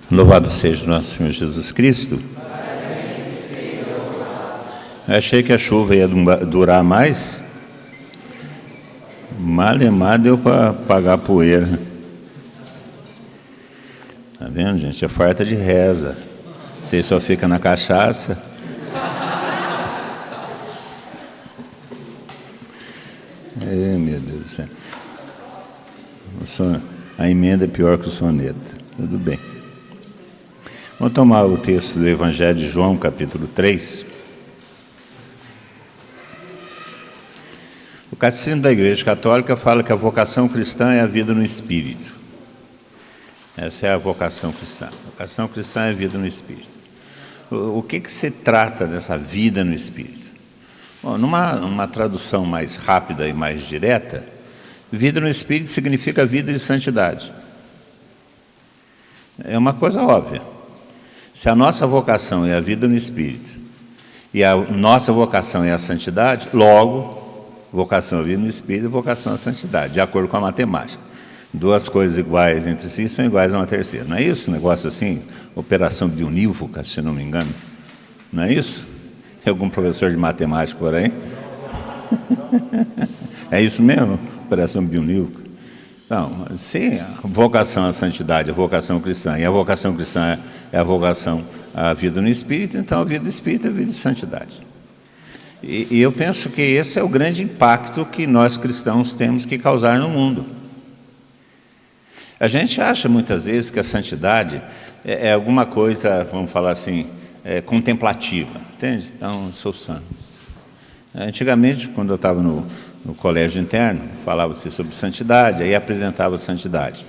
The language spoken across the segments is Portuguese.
Louvado seja o nosso Senhor Jesus Cristo. Eu achei que a chuva ia durar mais. Malemar deu para pagar a poeira. Tá vendo, gente? É farta de reza. Vocês só ficam na cachaça. Meu Deus do céu. A emenda é pior que o soneto. Tudo bem. Vamos tomar o texto do Evangelho de João, capítulo 3. O Catecismo da Igreja Católica fala que a vocação cristã é a vida no Espírito. Essa é a vocação cristã. A vocação cristã é a vida no Espírito. O que se trata dessa vida no Espírito? Bom, numa tradução mais rápida e mais direta, vida no Espírito significa vida de santidade. É uma coisa óbvia. Se a nossa vocação é a vida no Espírito e a nossa vocação é a santidade, logo, vocação à vida no Espírito e vocação à santidade, de acordo com a matemática. Duas coisas iguais entre si são iguais a uma terceira. Não é isso? Negócio assim, operação biunívoca, se não me engano. Não é isso? Tem algum professor de matemática por aí? É isso mesmo? Operação biunívoca? Não, se a vocação à santidade, a vocação cristã, e a vocação cristã é a vocação à vida no Espírito, então a vida do Espírito é a vida de santidade. E eu penso que esse é o grande impacto que nós cristãos temos que causar no mundo. A gente acha muitas vezes que a santidade é alguma coisa, vamos falar assim, contemplativa, entende? Então, eu sou santo. Antigamente, quando eu estava no colégio interno, falava-se sobre santidade, aí apresentava santidade.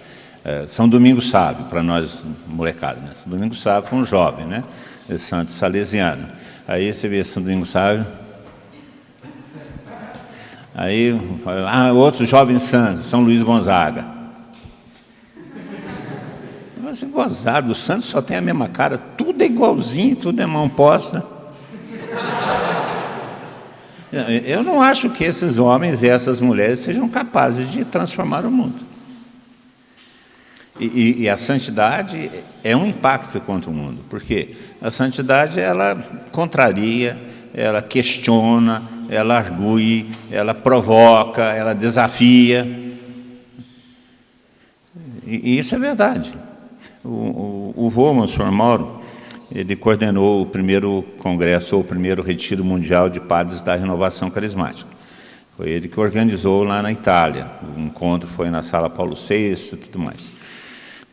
São Domingos Sávio, para nós molecada, né? São Domingos Sávio foi um jovem, né? Santo salesiano. Aí você vê São Domingos Sávio. Aí, outro jovem santo, São Luís Gonzaga. Mas Gonzaga, o santo só tem a mesma cara, tudo é igualzinho, tudo é mão posta. Eu não acho que esses homens e essas mulheres sejam capazes de transformar o mundo. E a santidade é um impacto contra o mundo, porque a santidade, ela contraria, ela questiona, ela argui, ela provoca, ela desafia. E isso é verdade. O vô, o Sr. Mauro, ele coordenou o primeiro congresso, ou o primeiro retiro mundial de padres da renovação carismática. Foi ele que organizou lá na Itália. O encontro foi na Sala Paulo VI e tudo mais.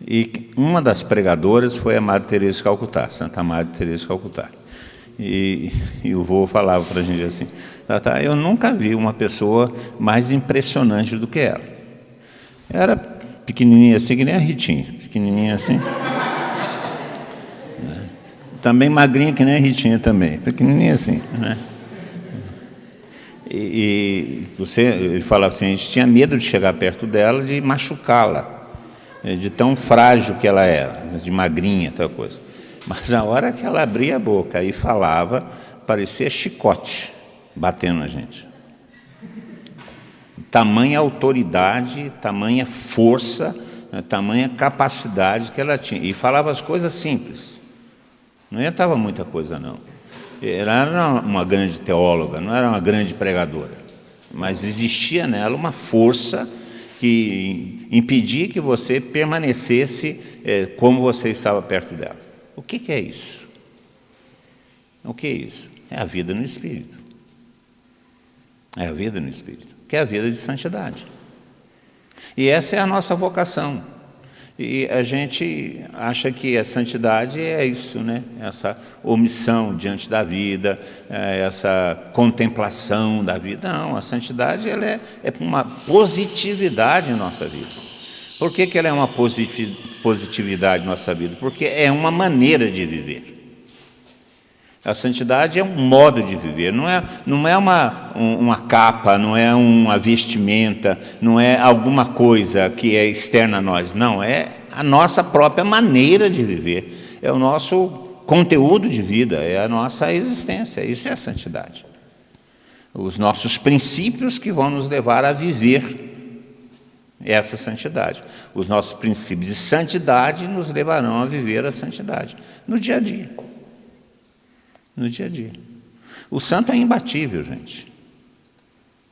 E uma das pregadoras foi a Madre Teresa de Calcutá, Santa Madre Teresa de Calcutá. E o vô falava para a gente assim: Tata, eu nunca vi uma pessoa mais impressionante do que ela. Era pequenininha assim, que nem a Ritinha, pequenininha assim. Também magrinha que nem a Ritinha também, pequenininha assim, né? Ele falava assim, a gente tinha medo de chegar perto dela, de machucá-la, de tão frágil que ela era, de magrinha, tal coisa. Mas na hora que ela abria a boca e falava, parecia chicote batendo na gente. Tamanha autoridade, tamanha força, tamanha capacidade que ela tinha. E falava as coisas simples. Não inventava muita coisa, não. Ela era uma grande teóloga, não era uma grande pregadora. Mas existia nela uma força que impedia que você permanecesse como você estava perto dela. O que é isso? O que é isso? É a vida no Espírito. É a vida no Espírito, que é a vida de santidade. E essa é a nossa vocação. E a gente acha que a santidade é isso, né? Essa omissão diante da vida, essa contemplação da vida. Não, a santidade ela é uma positividade em nossa vida. Por que ela é uma positividade em nossa vida? Porque é uma maneira de viver. A santidade é um modo de viver, não é uma capa, não é uma vestimenta, não é alguma coisa que é externa a nós, não, é a nossa própria maneira de viver, é o nosso conteúdo de vida, é a nossa existência, isso é a santidade. Os nossos princípios que vão nos levar a viver Essa santidade. Os nossos princípios de santidade nos levarão a viver a santidade no dia a dia. No dia a dia. O santo é imbatível, gente.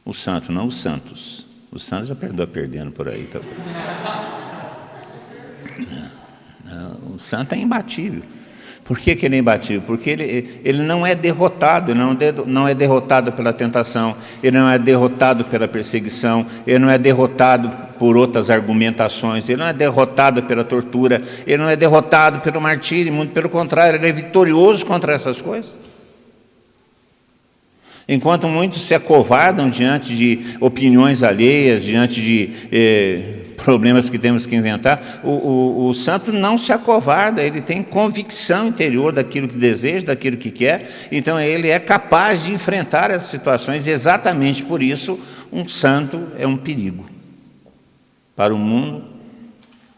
O santo, não os santos. Os santos já perdoa perdendo por aí. Tá? O santo é imbatível. Por que ele é imbatível? Porque ele não é derrotado, ele não é derrotado pela tentação, ele não é derrotado pela perseguição, ele não é derrotado por outras argumentações, ele não é derrotado pela tortura, ele não é derrotado pelo martírio, muito pelo contrário, ele é vitorioso contra essas coisas. Enquanto muitos se acovardam diante de opiniões alheias, diante de problemas que temos que inventar, o santo não se acovarda, ele tem convicção interior daquilo que deseja, daquilo que quer, então ele é capaz de enfrentar essas situações, e exatamente por isso um santo é um perigo. Para o mundo,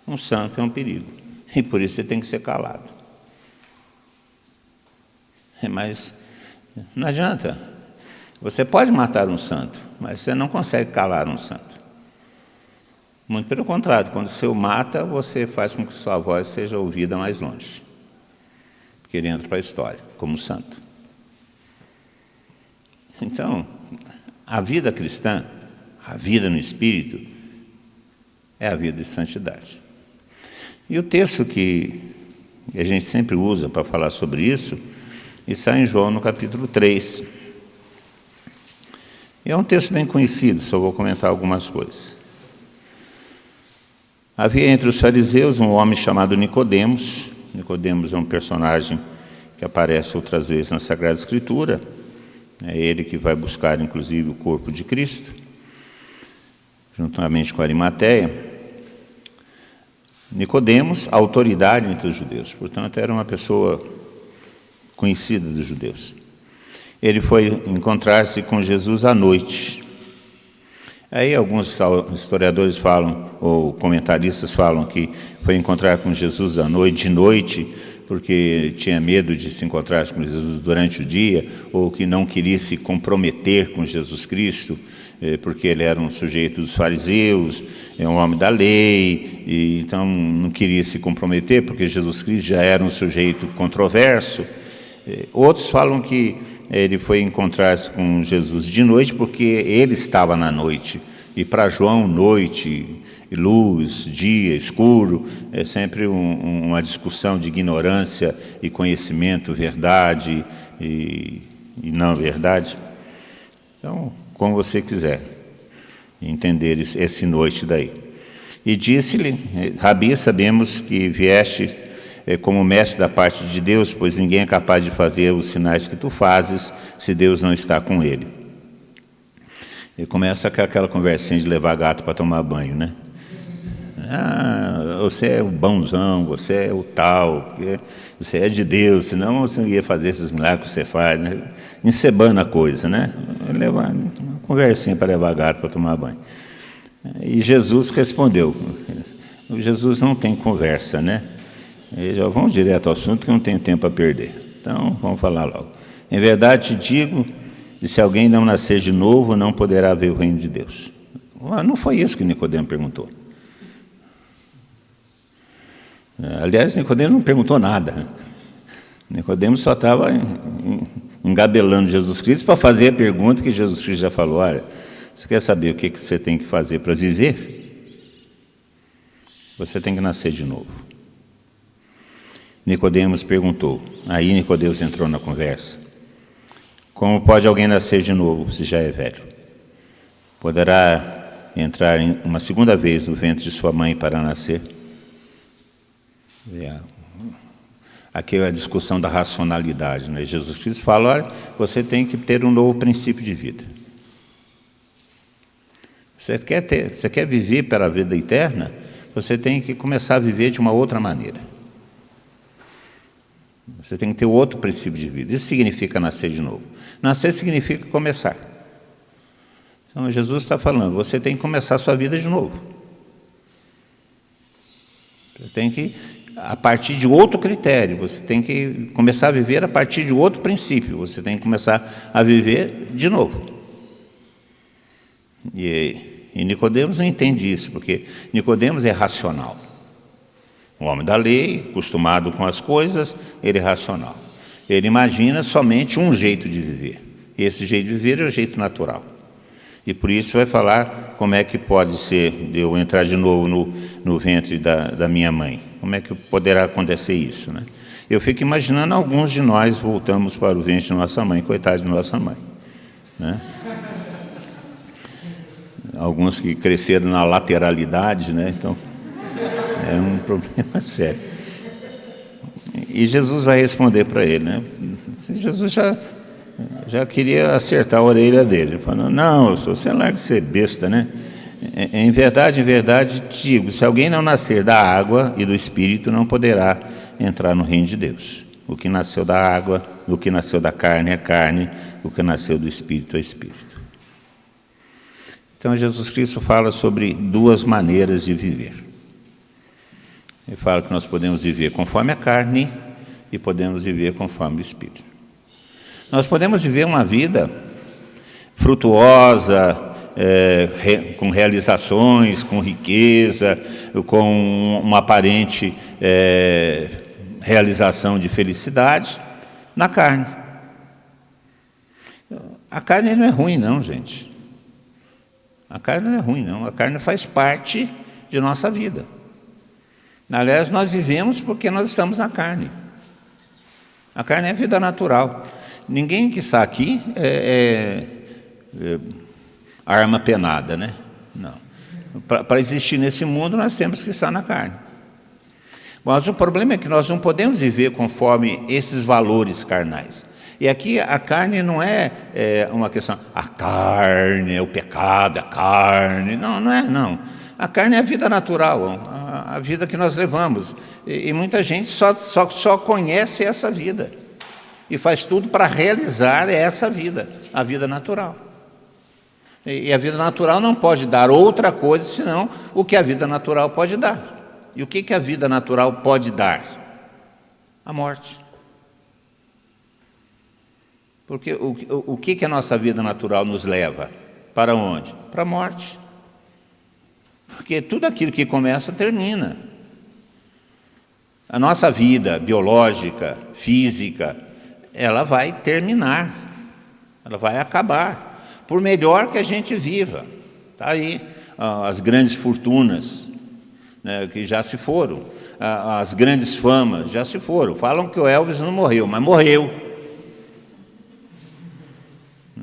um santo é um perigo, e por isso você tem que ser calado. Mas não adianta, você pode matar um santo, mas você não consegue calar um santo. Muito pelo contrário, quando você o mata, você faz com que sua voz seja ouvida mais longe, porque ele entra para a história como santo. Então, a vida cristã, a vida no Espírito, é a vida de santidade. E o texto que a gente sempre usa para falar sobre isso, está em João no capítulo 3. É um texto bem conhecido, só vou comentar algumas coisas. Havia entre os fariseus um homem chamado Nicodemos. Nicodemos é um personagem que aparece outras vezes na Sagrada Escritura. É ele que vai buscar, inclusive, o corpo de Cristo, juntamente com Arimateia. Nicodemos, autoridade entre os judeus, portanto, era uma pessoa conhecida dos judeus. Ele foi encontrar-se com Jesus à noite. Aí alguns historiadores falam, ou comentaristas falam, que foi encontrar com Jesus à noite, de noite, porque tinha medo de se encontrar com Jesus durante o dia, ou que não queria se comprometer com Jesus Cristo, porque ele era um sujeito dos fariseus, é um homem da lei, e então não queria se comprometer, porque Jesus Cristo já era um sujeito controverso. Outros falam que ele foi encontrar-se com Jesus de noite porque ele estava na noite. E para João, noite, luz, dia, escuro, é sempre uma discussão de ignorância e conhecimento, verdade e não verdade. Então, como você quiser entender esse noite daí. E disse-lhe: Rabi, sabemos que vieste como mestre da parte de Deus, pois ninguém é capaz de fazer os sinais que tu fazes, se Deus não está com ele. E começa aquela conversinha de levar gato para tomar banho, né? Ah, você é o bonzão, você é o tal, você é de Deus, senão você não ia fazer esses milagres que você faz, né? Encebando a coisa, né? Levar uma conversinha para levar gato para tomar banho. E Jesus respondeu. Jesus não tem conversa, né? E já vamos direto ao assunto, que não tem tempo a perder. Então, vamos falar logo. Em verdade te digo, que se alguém não nascer de novo, não poderá ver o reino de Deus. Não foi isso que Nicodemo perguntou. Aliás, Nicodemo não perguntou nada. Nicodemo só estava engabelando Jesus Cristo para fazer a pergunta que Jesus Cristo já falou. Olha, você quer saber o que você tem que fazer para viver? Você tem que nascer de novo. Nicodemos perguntou. Aí Nicodemos entrou na conversa. Como pode alguém nascer de novo se já é velho? Poderá entrar uma segunda vez no ventre de sua mãe para nascer? Aqui é a discussão da racionalidade, né? Jesus Cristo fala: olha, você tem que ter um novo princípio de vida. Você quer viver pela vida eterna? Você tem que começar a viver de uma outra maneira. Você tem que ter outro princípio de vida. Isso significa nascer de novo. Nascer significa começar. Então Jesus está falando, você tem que começar a sua vida de novo. Você tem que, a partir de outro critério, você tem que começar a viver a partir de outro princípio. Você tem que começar a viver de novo. E E Nicodemos não entende isso, porque Nicodemos é racional. O homem da lei, acostumado com as coisas, ele é racional. Ele imagina somente um jeito de viver. E esse jeito de viver é o jeito natural. E por isso vai falar como é que pode ser eu entrar de novo no ventre da minha mãe. Como é que poderá acontecer isso, né? Eu fico imaginando alguns de nós voltamos para o ventre de nossa mãe, coitado de nossa mãe, né? Alguns que cresceram na lateralidade, né? Então, é um problema sério. E Jesus vai responder para ele, né? Jesus já queria acertar a orelha dele, falando: não, você larga de ser besta, né? Em verdade, te digo, se alguém não nascer da água e do Espírito, não poderá entrar no reino de Deus. O que nasceu da água, o que nasceu da carne é carne, o que nasceu do Espírito é Espírito. Então Jesus Cristo fala sobre duas maneiras de viver. Ele fala que nós podemos viver conforme a carne e podemos viver conforme o Espírito. Nós podemos viver uma vida frutuosa, com realizações, com riqueza, com uma aparente realização de felicidade na carne. A carne não é ruim, não, gente. A carne não é ruim, não. A carne faz parte de nossa vida. Aliás, nós vivemos porque nós estamos na carne. A carne é a vida natural. Ninguém que está aqui é arma penada, né? Não. Para existir nesse mundo, nós temos que estar na carne. Mas o problema é que nós não podemos viver conforme esses valores carnais. E aqui a carne não é uma questão, a carne é o pecado, a carne. Não, não é, não. A carne é a vida natural, a vida que nós levamos. E muita gente só conhece essa vida. E faz tudo para realizar essa vida, a vida natural. E a vida natural não pode dar outra coisa senão o que a vida natural pode dar. E o que a vida natural pode dar? A morte. Porque o que a nossa vida natural nos leva? Para onde? Para a morte. Porque tudo aquilo que começa, termina. A nossa vida biológica, física, ela vai terminar, ela vai acabar, por melhor que a gente viva. Está aí as grandes fortunas, né, que já se foram, as grandes famas já se foram. Falam que o Elvis não morreu, mas morreu.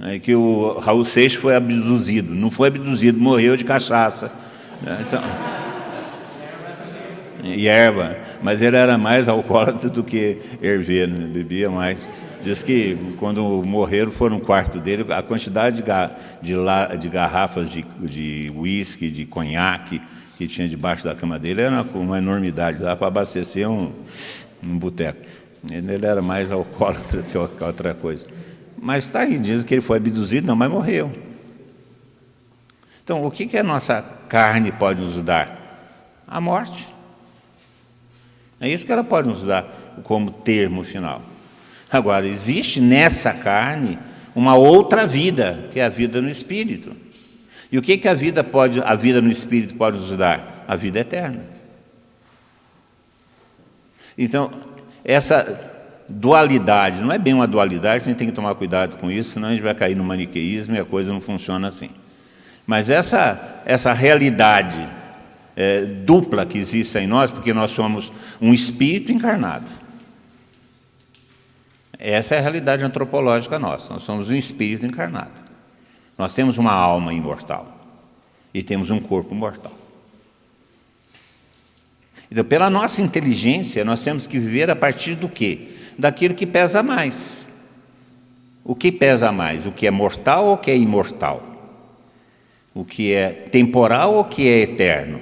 É que o Raul Seixas foi abduzido, não foi abduzido, morreu de cachaça. E erva, mas ele era mais alcoólatra do que Hervé, né? Bebia mais. Diz que quando morreram, foram no quarto dele, a quantidade de garrafas de uísque, de conhaque que tinha debaixo da cama dele era uma enormidade, dava para abastecer um boteco. Ele era mais alcoólatra que outra coisa. Mas está aí, diz que ele foi abduzido, não, mas morreu. Então, o que a nossa carne pode nos dar? A morte. É isso que ela pode nos dar como termo final. Agora, existe nessa carne uma outra vida, que é a vida no Espírito. E o que a vida no Espírito pode nos dar? A vida eterna. Então, essa dualidade, não é bem uma dualidade, a gente tem que tomar cuidado com isso, senão a gente vai cair no maniqueísmo e a coisa não funciona assim. Mas essa realidade dupla que existe em nós, porque nós somos um espírito encarnado. Essa é a realidade antropológica nossa, nós somos um espírito encarnado. Nós temos uma alma imortal e temos um corpo mortal. Então, pela nossa inteligência, nós temos que viver a partir do quê? Daquilo que pesa mais. O que pesa mais? O que é mortal ou o que é imortal? O que é temporal ou o que é eterno?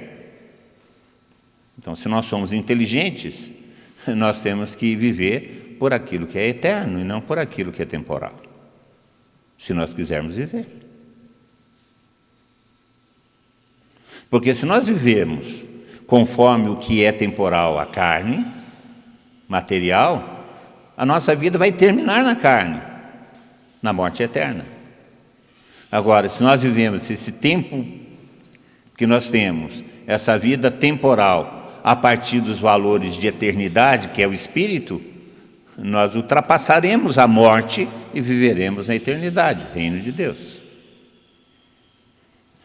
Então, se nós somos inteligentes, nós temos que viver por aquilo que é eterno e não por aquilo que é temporal, se nós quisermos viver. Porque se nós vivermos conforme o que é temporal, a carne, material, a nossa vida vai terminar na carne, na morte eterna. Agora, se nós vivemos esse tempo porque nós temos essa vida temporal a partir dos valores de eternidade, que é o Espírito, nós ultrapassaremos a morte e viveremos na eternidade, reino de Deus.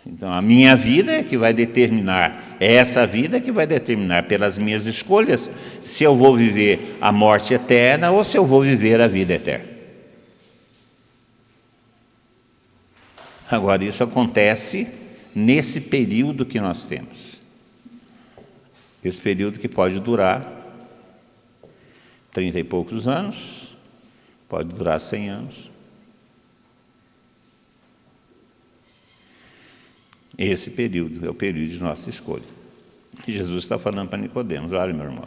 Então, a minha vida é que vai determinar, é essa vida que vai determinar pelas minhas escolhas se eu vou viver a morte eterna ou se eu vou viver a vida eterna. Agora, isso acontece nesse período que nós temos. Esse período que pode durar 30 e poucos anos, pode durar 100 anos. Esse período é o período de nossa escolha. E Jesus está falando para Nicodemos: olha, meu irmão,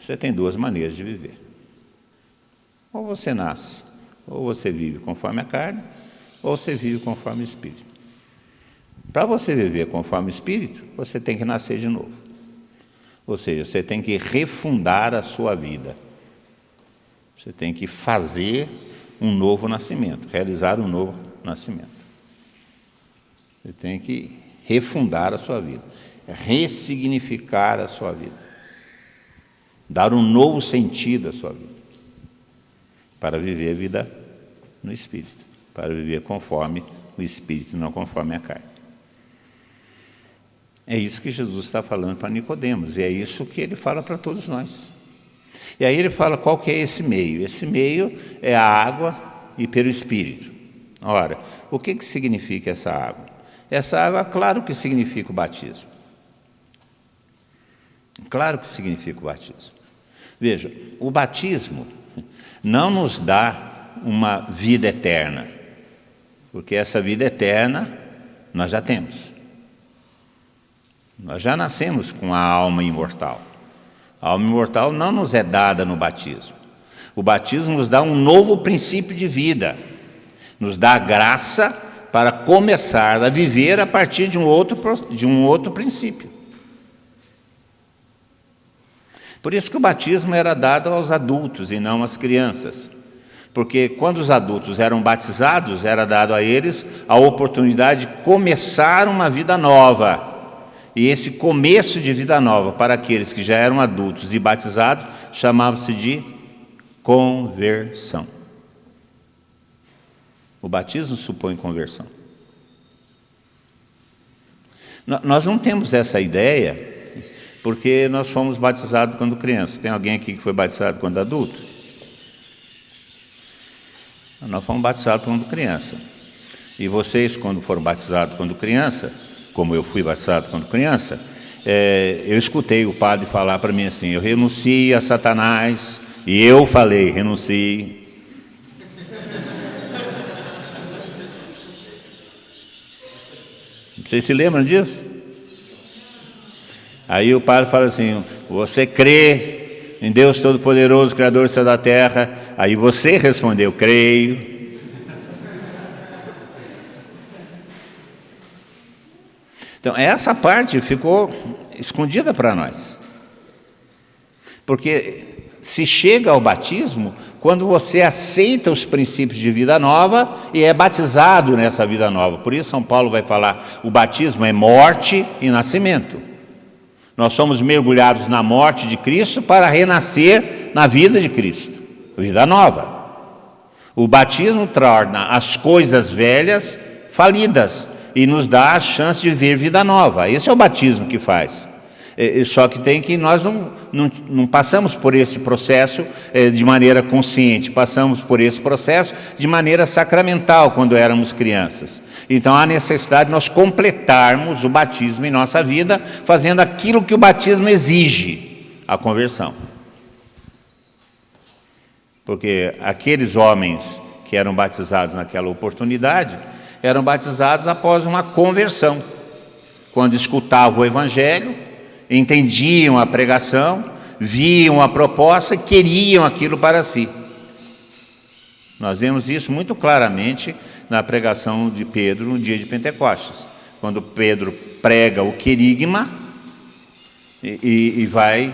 você tem duas maneiras de viver. Ou você nasce, ou você vive conforme a carne, ou você vive conforme o Espírito. Para você viver conforme o Espírito, você tem que nascer de novo. Ou seja, você tem que refundar a sua vida. Você tem que fazer um novo nascimento, realizar um novo nascimento. Você tem que refundar a sua vida, ressignificar a sua vida, dar um novo sentido à sua vida, para viver a vida no Espírito, para viver conforme o Espírito, não conforme a carne. É isso que Jesus está falando para Nicodemos, e é isso que ele fala para todos nós. E aí ele fala qual que é esse meio. Esse meio é a água e pelo Espírito. Ora, o que significa essa água? Essa água, claro que significa o batismo. Claro que significa o batismo. Veja, o batismo não nos dá uma vida eterna, porque essa vida eterna nós já temos. Nós já nascemos com a alma imortal. A alma imortal não nos é dada no batismo. O batismo nos dá um novo princípio de vida, nos dá a graça para começar a viver a partir de um outro princípio. Por isso que o batismo era dado aos adultos e não às crianças. Porque quando os adultos eram batizados, era dado a eles a oportunidade de começar uma vida nova. E esse começo de vida nova, para aqueles que já eram adultos e batizados, chamava-se de conversão. O batismo supõe conversão. Nós não temos essa ideia, porque nós fomos batizados quando criança. Tem alguém aqui que foi batizado quando adulto? Nós fomos batizados quando criança. E vocês, quando foram batizados quando criança, como eu fui batizado quando criança, eu escutei o padre falar para mim assim: eu renuncio a Satanás, e eu falei, renuncie. Vocês se lembram disso? Aí o padre fala assim: você crê em Deus Todo-Poderoso, Criador do céu e da terra? Aí você respondeu: creio. Então, essa parte ficou escondida para nós. Porque se chega ao batismo quando você aceita os princípios de vida nova e é batizado nessa vida nova. Por isso São Paulo vai falar: o batismo é morte e nascimento. Nós somos mergulhados na morte de Cristo para renascer na vida de Cristo, vida nova. O batismo torna as coisas velhas falidas e nos dá a chance de viver vida nova. Esse é o batismo que faz. Só que nós não passamos por esse processo de maneira consciente, passamos por esse processo de maneira sacramental quando éramos crianças. Então há necessidade de nós completarmos o batismo em nossa vida, fazendo aquilo que o batismo exige, a conversão. Porque aqueles homens que eram batizados naquela oportunidade, eram batizados após uma conversão. Quando escutavam o Evangelho, entendiam a pregação, viam a proposta e queriam aquilo para si. Nós vemos isso muito claramente na pregação de Pedro no dia de Pentecostes, quando Pedro prega o querigma e vai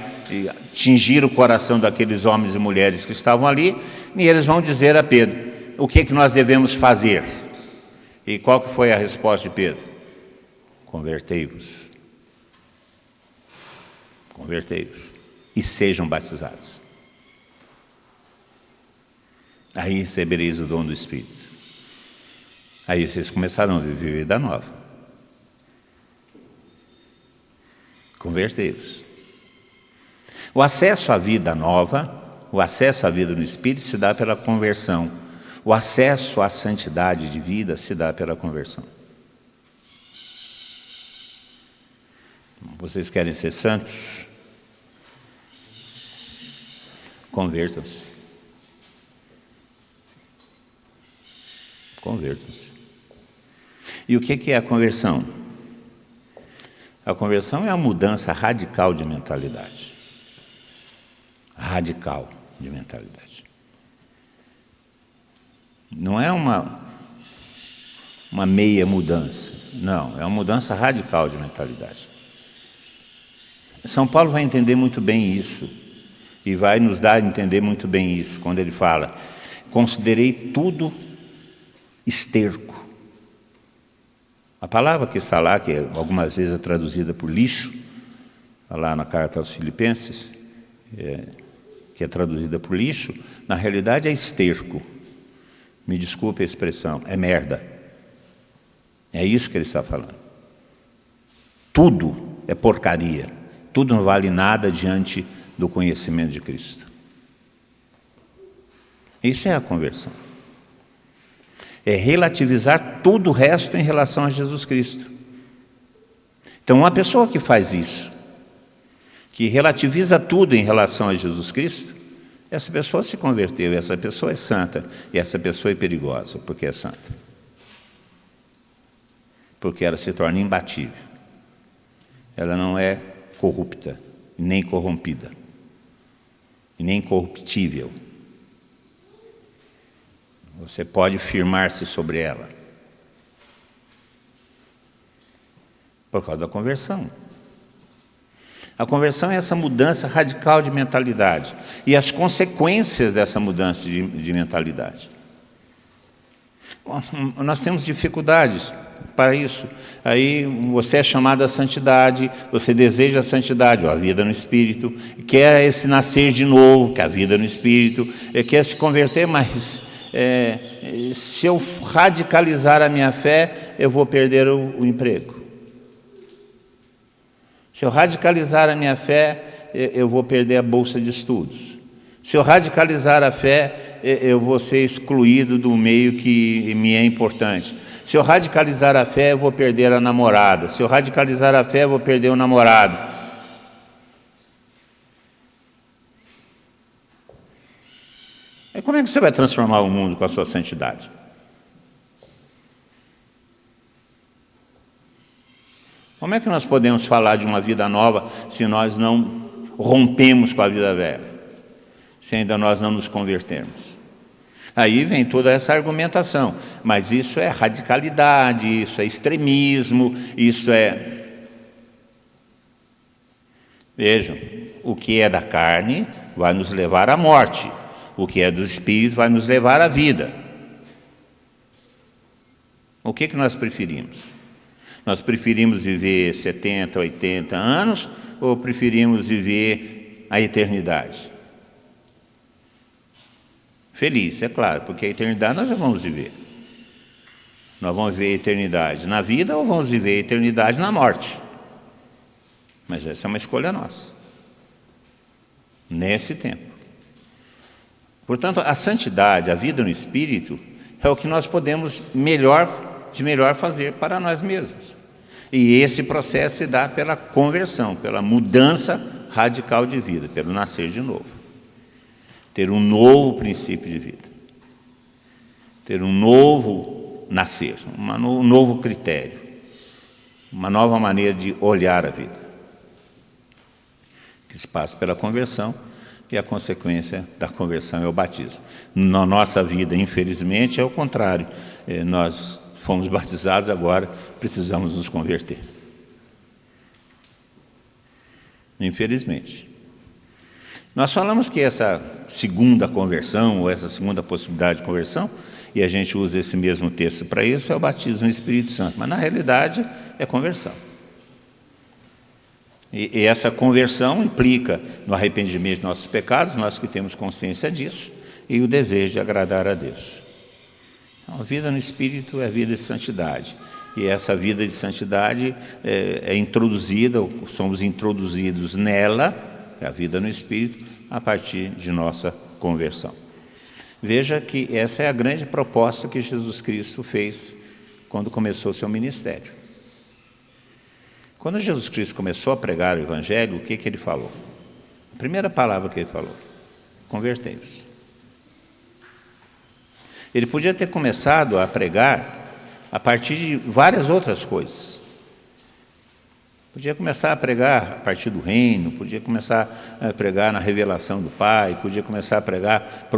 tingir o coração daqueles homens e mulheres que estavam ali, e eles vão dizer a Pedro: o que nós devemos fazer? E qual que foi a resposta de Pedro? Convertei-vos. Convertei-vos. E sejam batizados. Aí recebereis o dom do Espírito. Aí vocês começarão a viver vida nova. Convertei-vos. O acesso à vida nova, o acesso à vida no Espírito se dá pela conversão. O acesso à santidade de vida se dá pela conversão. Vocês querem ser santos? Convertam-se. Convertam-se. E o que é a conversão? A conversão é a mudança radical de mentalidade. Radical de mentalidade. Não é uma meia mudança. Não, é uma mudança radical de mentalidade. São Paulo vai entender muito bem isso. E vai nos dar a entender muito bem isso, quando ele fala: considerei tudo esterco. A palavra que está lá, que algumas vezes é traduzida por lixo, lá na carta aos Filipenses, que é traduzida por lixo, na realidade é esterco. Me desculpe a expressão, é merda. É isso que ele está falando. Tudo é porcaria. Tudo não vale nada diante do conhecimento de Cristo. Isso é a conversão. É relativizar todo o resto em relação a Jesus Cristo. Então, uma pessoa que faz isso, que relativiza tudo em relação a Jesus Cristo, essa pessoa se converteu, essa pessoa é santa, e essa pessoa é perigosa, porque é santa. Porque ela se torna imbatível. Ela não é corrupta, nem corrompida, e nem corruptível. Você pode firmar-se sobre ela. Por causa da conversão. A conversão é essa mudança radical de mentalidade. E as consequências dessa mudança de mentalidade. Bom, nós temos dificuldades para isso. Aí você é chamado à santidade, você deseja a santidade, a vida no Espírito, quer esse nascer de novo, que é a vida no Espírito, quer se converter, mas se eu radicalizar a minha fé, eu vou perder o emprego. Se eu radicalizar a minha fé, eu vou perder a bolsa de estudos. Se eu radicalizar a fé, eu vou ser excluído do meio que me é importante. Se eu radicalizar a fé, eu vou perder a namorada. Se eu radicalizar a fé, eu vou perder o namorado. E como é que você vai transformar o mundo com a sua santidade? Como é que nós podemos falar de uma vida nova se nós não rompemos com a vida velha? Se ainda nós não nos convertermos? Aí vem toda essa argumentação. Mas isso é radicalidade, isso é extremismo, isso é... Vejam, o que é da carne vai nos levar à morte. O que é do Espírito vai nos levar à vida. O que nós preferimos? Nós preferimos viver 70, 80 anos ou preferimos viver a eternidade? Feliz, é claro, porque a eternidade nós já vamos viver. Nós vamos viver a eternidade na vida ou vamos viver a eternidade na morte? Mas essa é uma escolha nossa. Nesse tempo. Portanto, a santidade, a vida no Espírito, é o que nós podemos melhor fazer para nós mesmos. E esse processo se dá pela conversão, pela mudança radical de vida, pelo nascer de novo. Ter um novo princípio de vida. Ter um novo nascer, um novo critério. Uma nova maneira de olhar a vida. Que se passa pela conversão. E a consequência da conversão é o batismo. Na nossa vida, infelizmente, é o contrário. Nós fomos batizados, agora precisamos nos converter. Infelizmente. Nós falamos que essa segunda conversão, ou essa segunda possibilidade de conversão, e a gente usa esse mesmo texto para isso, é o batismo no Espírito Santo, mas na realidade é conversão. E essa conversão implica no arrependimento de nossos pecados, nós que temos consciência disso, e o desejo de agradar a Deus. Então, a vida no Espírito é a vida de santidade. E essa vida de santidade é introduzida, somos introduzidos nela, é a vida no Espírito, a partir de nossa conversão. Veja que essa é a grande proposta que Jesus Cristo fez quando começou o seu ministério. Quando Jesus Cristo começou a pregar o Evangelho, o que ele falou? A primeira palavra que ele falou: convertei-vos. Ele podia ter começado a pregar a partir de várias outras coisas. Podia começar a pregar a partir do reino, podia começar a pregar na revelação do Pai, podia começar a pregar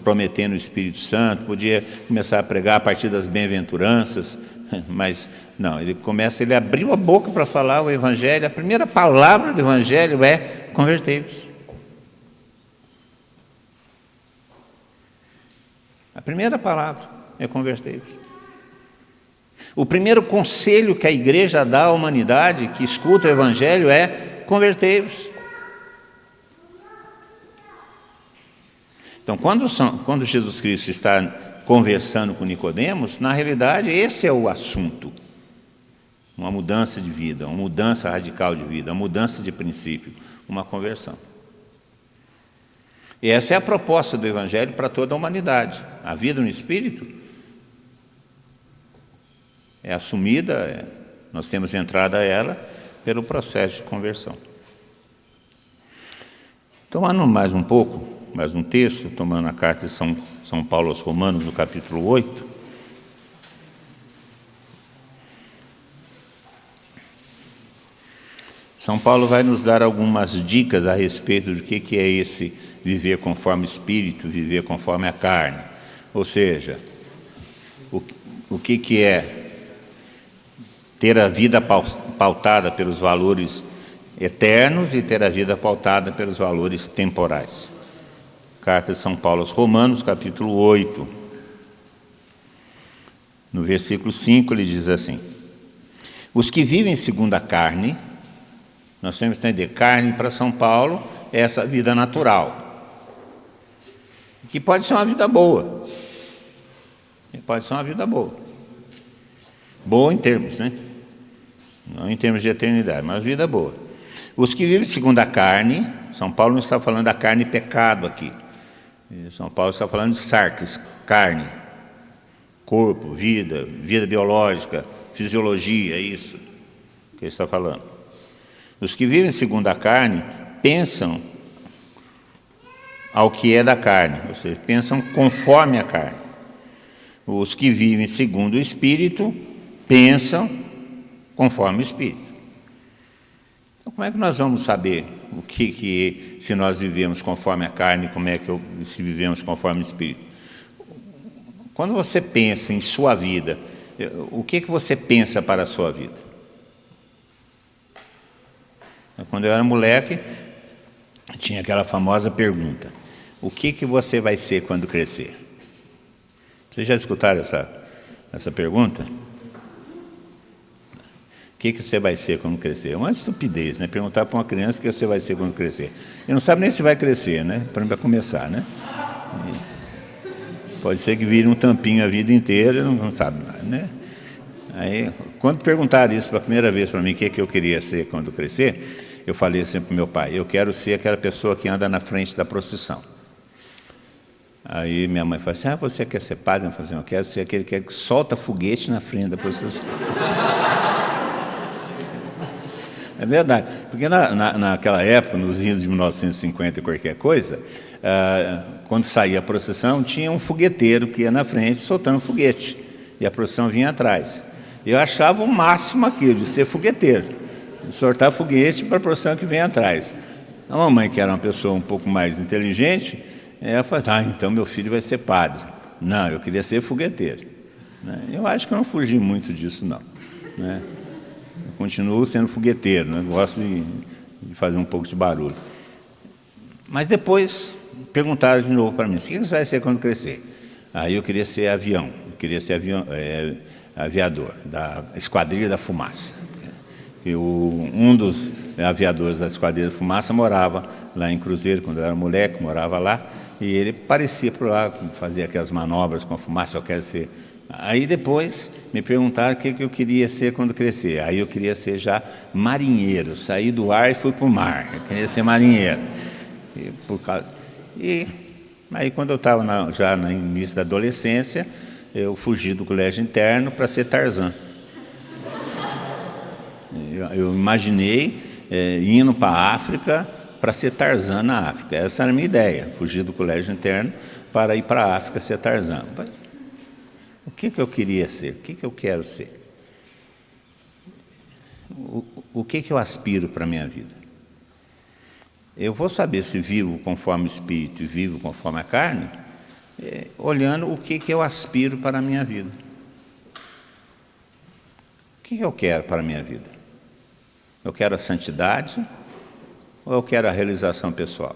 prometendo o Espírito Santo, podia começar a pregar a partir das bem-aventuranças, mas não, ele abriu a boca para falar o Evangelho, a primeira palavra do Evangelho é convertei-vos. A primeira palavra é convertei-vos. O primeiro conselho que a igreja dá à humanidade que escuta o Evangelho é convertei-vos. Então, quando Jesus Cristo está conversando com Nicodemos, na realidade esse é o assunto. Uma mudança de vida, uma mudança radical de vida, uma mudança de princípio, uma conversão. E essa é a proposta do Evangelho para toda a humanidade. A vida no Espírito é assumida, nós temos entrada a ela pelo processo de conversão. Tomando mais um texto, tomando a carta de São Paulo aos Romanos, no capítulo 8, São Paulo vai nos dar algumas dicas a respeito do que é esse viver conforme o Espírito, viver conforme a carne. Ou seja, o que é ter a vida pautada pelos valores eternos e ter a vida pautada pelos valores temporais. Carta de São Paulo aos Romanos, capítulo 8. No versículo 5 ele diz assim: os que vivem segundo a carne, nós temos que entender, carne para São Paulo é essa vida natural, que pode ser uma vida boa, boa em termos, né? Não em termos de eternidade, mas vida boa. Os que vivem segundo a carne, São Paulo não está falando da carne pecado aqui. São Paulo está falando de sarx, carne, corpo, vida biológica, fisiologia, é isso que ele está falando. Os que vivem segundo a carne pensam ao que é da carne, ou seja, pensam conforme a carne. Os que vivem segundo o Espírito pensam conforme o Espírito. Então, como é que nós vamos saber se nós vivemos conforme a carne, se vivemos conforme o Espírito? Quando você pensa em sua vida, o que você pensa para a sua vida? Quando eu era moleque, tinha aquela famosa pergunta: o que você vai ser quando crescer? Vocês já escutaram essa pergunta? O que você vai ser quando crescer? É uma estupidez, né? Perguntar para uma criança o que você vai ser quando crescer. Ele não sabe nem se vai crescer, né? Para começar, né? Pode ser que vire um tampinho a vida inteira, não sabe nada, né? Aí, quando perguntaram isso pela primeira vez para mim, o que eu queria ser quando crescer, eu falei sempre para o meu pai: eu quero ser aquela pessoa que anda na frente da procissão. Aí minha mãe falou assim: você quer ser padre? Eu falei assim: eu quero ser aquele que solta foguete na frente da procissão. É verdade, porque naquela época, nos anos de 1950 e qualquer coisa, quando saía a procissão, tinha um fogueteiro que ia na frente soltando foguete, e a procissão vinha atrás. Eu achava o máximo aquilo, de ser fogueteiro, de soltar foguete para a procissão que vem atrás. A mamãe, que era uma pessoa um pouco mais inteligente, ela falou: então meu filho vai ser padre. Não, eu queria ser fogueteiro. Eu acho que eu não fugi muito disso, não. Eu continuo sendo fogueteiro, gosto de fazer um pouco de barulho. Mas depois perguntaram de novo para mim: o que você vai ser quando crescer? Aí eu queria ser avião, aviador, da Esquadrilha da Fumaça. Um dos aviadores da Esquadrilha da Fumaça morava lá em Cruzeiro, quando eu era moleque, morava lá, e ele parecia por lá, fazia aquelas manobras com a fumaça, eu quero ser... Aí depois me perguntaram o que eu queria ser quando crescer. Aí eu queria ser já marinheiro, saí do ar e fui para o mar, eu queria ser marinheiro. Aí quando eu estava já no início da adolescência, eu fugi do colégio interno para ser Tarzan. Eu imaginei indo para a África para ser Tarzan na África. Essa era a minha ideia, fugir do colégio interno para ir para a África ser Tarzan. O que eu queria ser? O que eu quero ser? O que eu aspiro para a minha vida? Eu vou saber se vivo conforme o Espírito e vivo conforme a carne, olhando o que eu aspiro para a minha vida. O que eu quero para a minha vida? Eu quero a santidade ou eu quero a realização pessoal?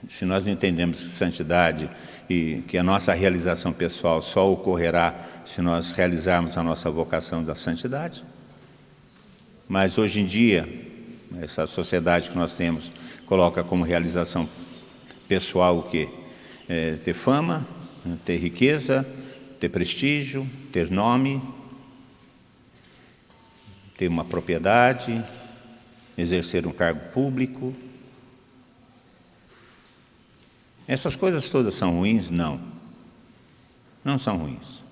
Se nós entendemos que santidade e que a nossa realização pessoal só ocorrerá se nós realizarmos a nossa vocação da santidade. Mas hoje em dia, essa sociedade que nós temos coloca como realização pessoal o quê? Ter fama, ter riqueza, ter prestígio, ter nome, ter uma propriedade, exercer um cargo público. Essas coisas todas são ruins? Não. Não são ruins.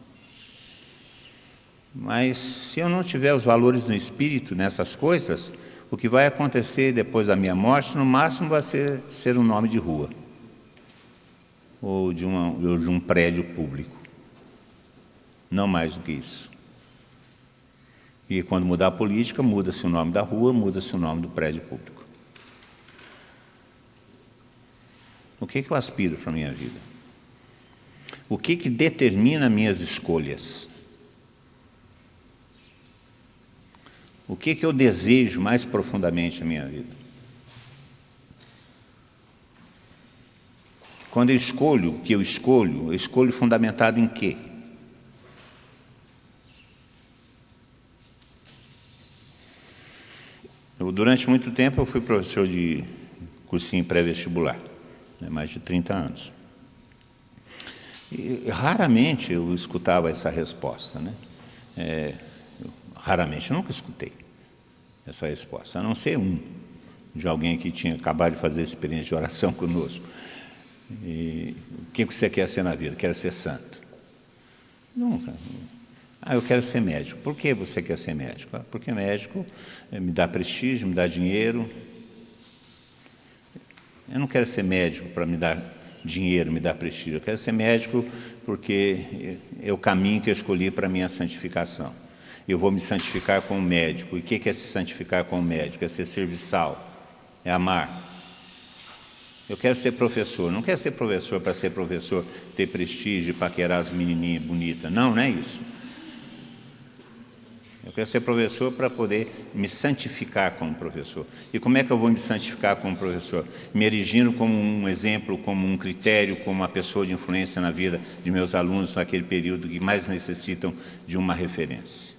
Mas se eu não tiver os valores do Espírito nessas coisas, o que vai acontecer depois da minha morte, no máximo vai ser um nome de rua. Ou de um prédio público. Não mais do que isso. E quando mudar a política, muda-se o nome da rua, muda-se o nome do prédio público. O que eu aspiro para a minha vida? O que determina minhas escolhas? O que eu desejo mais profundamente na minha vida? Quando eu escolho o que eu escolho fundamentado em quê? Durante muito tempo eu fui professor de cursinho pré-vestibular, mais de 30 anos. E raramente eu escutava essa resposta, raramente, eu nunca escutei essa resposta, a não ser de alguém que tinha acabado de fazer experiência de oração conosco. E o que você quer ser na vida? Quero ser santo. Nunca. Eu quero ser médico. Por que você quer ser médico? Porque médico me dá prestígio, me dá dinheiro. Eu não quero ser médico para me dar dinheiro, me dar prestígio. Eu quero ser médico porque é o caminho que eu escolhi para a minha santificação. Eu vou me santificar como médico. E o que é se santificar como médico? É ser serviçal, é amar. Eu quero ser professor. Não quero ser professor para ser professor, ter prestígio, paquerar as menininhas bonitas. Não é isso. Eu quero ser professor para poder me santificar como professor. E como é que eu vou me santificar como professor? Me erigindo como um exemplo, como um critério, como uma pessoa de influência na vida de meus alunos naquele período que mais necessitam de uma referência.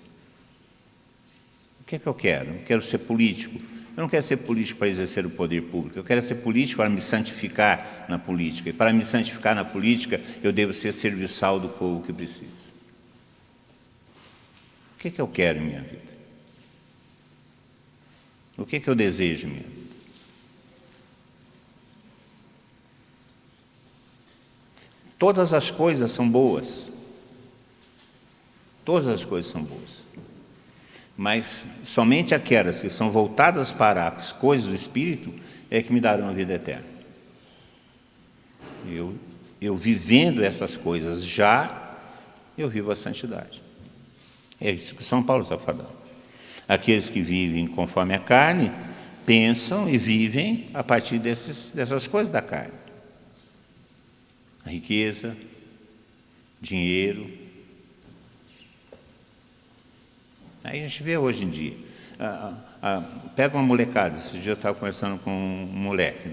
O que é que eu quero? Eu quero ser político. Eu não quero ser político para exercer o poder público. Eu quero ser político para me santificar na política. E para me santificar na política, eu devo ser serviçal do povo que precisa. O que eu quero em minha vida? O que eu desejo em minha vida? Todas as coisas são boas. Todas as coisas são boas. Mas somente aquelas que são voltadas para as coisas do Espírito é que me darão a vida eterna. Eu vivendo essas coisas eu vivo a santidade. É isso que São Paulo está falando. Aqueles que vivem conforme a carne, pensam e vivem a partir dessas coisas da carne. A riqueza, dinheiro. Aí a gente vê hoje em dia. Pega uma molecada, esse dia eu estava conversando com um moleque,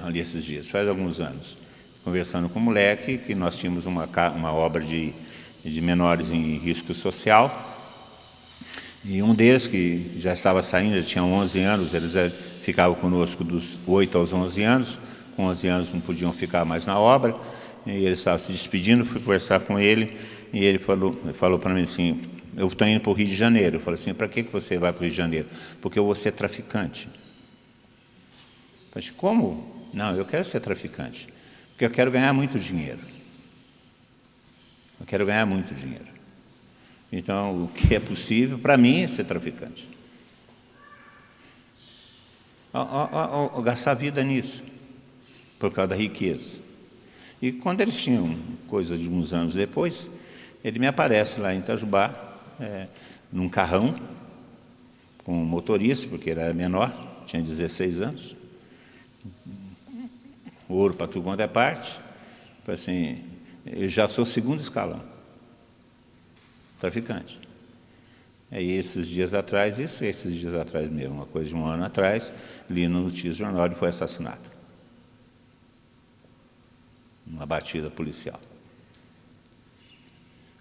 ali esses dias, faz alguns anos, conversando com um moleque, que nós tínhamos uma obra de menores em risco social, e um deles, que já estava saindo, já tinha 11 anos, eles ficavam conosco dos 8 aos 11 anos, com 11 anos não podiam ficar mais na obra, e ele estava se despedindo, fui conversar com ele, e ele falou para mim assim, eu estou indo para o Rio de Janeiro. Eu falei assim, para que você vai para o Rio de Janeiro? Porque eu vou ser traficante. Eu falei assim, como? Não, eu quero ser traficante, porque eu quero ganhar muito dinheiro. Eu quero ganhar muito dinheiro. Então, o que é possível para mim é ser traficante. Gastar a vida nisso, por causa da riqueza. E quando eles tinham, coisa de uns anos depois, ele me aparece lá em Itajubá, num carrão, com um motorista, porque ele era menor, tinha 16 anos, ouro para tudo quanto é parte. Falei assim, eu já sou segundo escalão, traficante. Aí esses dias atrás mesmo, uma coisa de um ano atrás, li no Notícias Jornal, ele foi assassinado. Uma batida policial.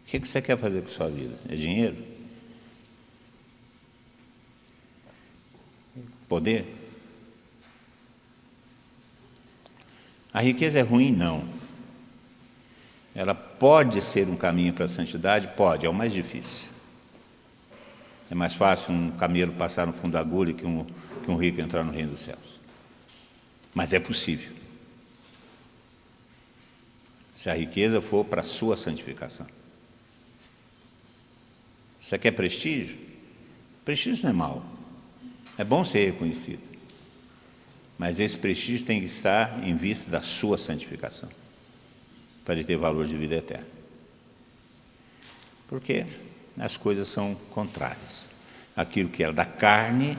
O que você quer fazer com a sua vida? É dinheiro? Poder? A riqueza é ruim? Não. Ela pode ser um caminho para a santidade? Pode, é o mais difícil. É mais fácil um camelo passar no fundo da agulha que um rico entrar no reino dos céus. Mas é possível. Se a riqueza for para a sua santificação. Você quer prestígio? Prestígio não é mau. É bom ser reconhecido. Mas esse prestígio tem que estar em vista da sua santificação, para ele ter valor de vida eterna. Porque as coisas são contrárias. Aquilo que é da carne